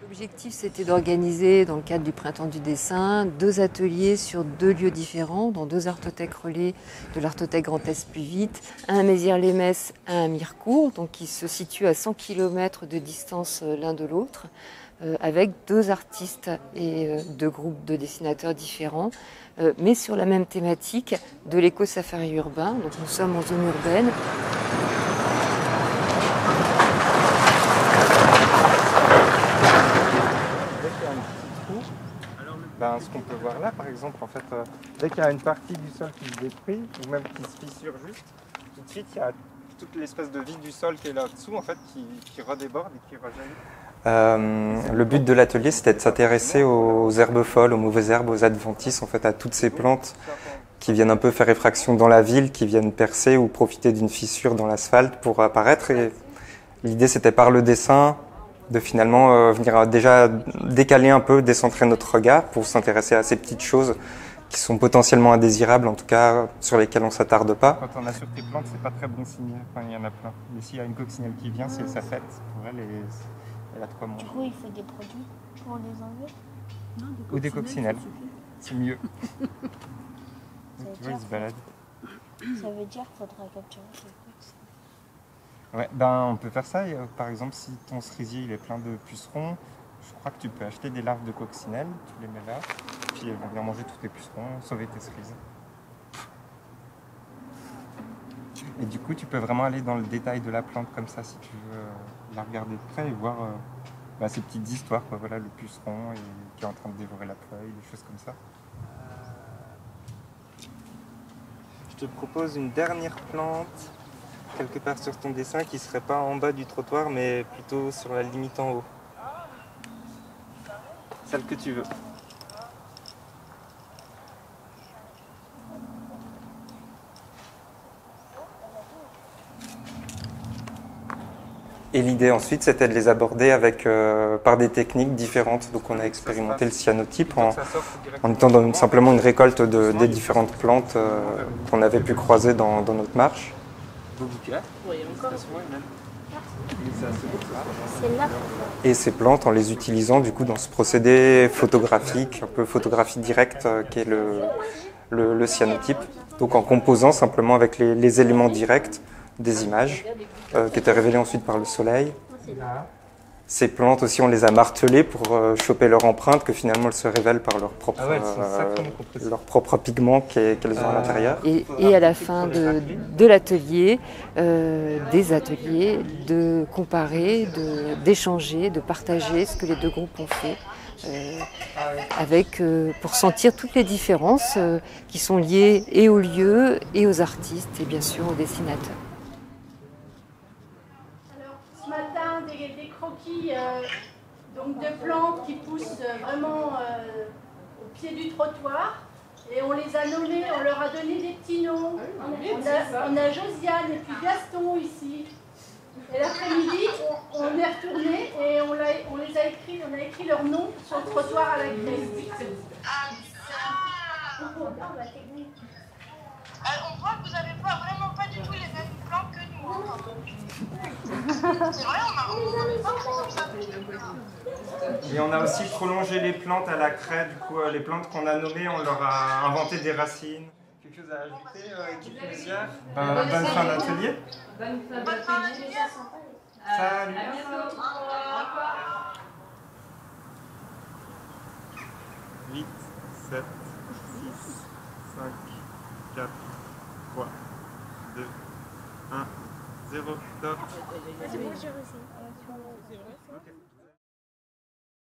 L'objectif, c'était d'organiser, dans le cadre du Printemps du dessin, 2 ateliers sur 2 lieux différents, dans 2 artothèques relais de l'artothèque Grand Est Plus Vite, un à Mézières-les-Messes, un à Mirecourt, donc qui se situent à 100 km de distance l'un de l'autre, avec 2 artistes et 2 groupes de dessinateurs différents, mais sur la même thématique de l'éco-safari urbain. Donc nous sommes en zone urbaine. Ben, ce qu'on peut voir là, par exemple, en fait, dès qu'il y a une partie du sol qui se détruit, ou même qui se fissure juste, tout de suite, il y a toute l'espèce de vide du sol qui est là-dessous, en fait, qui redéborde et qui rejaillit. Le but de l'atelier, c'était de s'intéresser aux herbes folles, aux mauvaises herbes, aux adventices, en fait, à toutes ces plantes qui viennent un peu faire effraction dans la ville, qui viennent percer ou profiter d'une fissure dans l'asphalte pour apparaître. Et l'idée, c'était par le dessin de finalement venir déjà décaler un peu, décentrer notre regard pour s'intéresser à ces petites choses qui sont potentiellement indésirables, en tout cas sur lesquelles on ne s'attarde pas. Quand on a sur tes plantes, c'est pas très bon signe. Enfin, il y en a plein. Mais s'il y a une coccinelle qui vient, c'est sa fête. Pour elle, elle a de quoi manger. Du coup, il faut des produits pour les enlever? Non, ou des coccinelles. C'est mieux. Tu vois, ils se baladent. Ça veut dire qu'il faudra capturer ces coccinelles. Ouais, ben on peut faire ça. Par exemple, si ton cerisier il est plein de pucerons, je crois que tu peux acheter des larves de coccinelles, tu les mets là, puis elles vont venir manger tous tes pucerons, sauver tes cerises. Et du coup, tu peux vraiment aller dans le détail de la plante comme ça si tu veux la regarder de près et voir ces petites histoires. Quoi. Voilà, le puceron qui est en train de dévorer la feuille, des choses comme ça. Je te propose une dernière plante quelque part sur ton dessin qui ne serait pas en bas du trottoir mais plutôt sur la limite en haut. Celle que tu veux. Et l'idée ensuite, c'était de les aborder avec, par des techniques différentes. Donc on a expérimenté le cyanotype en étant simplement une récolte des différentes plantes qu'on avait pu croiser dans notre marche. Et ces plantes en les utilisant du coup dans ce procédé photographique, un peu photographie directe qui est le cyanotype. Donc en composant simplement avec les éléments directs des images qui étaient révélées ensuite par le soleil. Ces plantes aussi, on les a martelées pour choper leur empreinte, que finalement elles se révèlent par leur propre pigment qu'elles ont à l'intérieur. Et à la fin de l'atelier, des ateliers, de comparer, d'échanger, de partager ce que les 2 groupes ont fait, pour sentir toutes les différences qui sont liées et aux lieux, et aux artistes, et bien sûr aux dessinateurs. Ce matin, des croquis donc de plantes qui poussent vraiment au pied du trottoir. Et on les a nommés, on leur a donné des petits noms. On a Josiane et puis Gaston ici. Et l'après-midi, on est retourné et on a écrit leur nom sur le trottoir à la craie. On voit que vous n'avez vraiment pas du tout les mêmes plantes que nous. C'est vrai, on pas comme ça. Et on a aussi prolongé les plantes à la craie. Du coup, les plantes qu'on a nommées, on leur a inventé des racines. Quelque chose à ajouter, équipe Mézières? Bonne fin d'atelier. Bonne fin d'atelier. Salut. À bientôt. Au revoir. 8, 7, 6, 5, 4, 3, 2, 1, 0, top. C'est bon, j'ai réussi.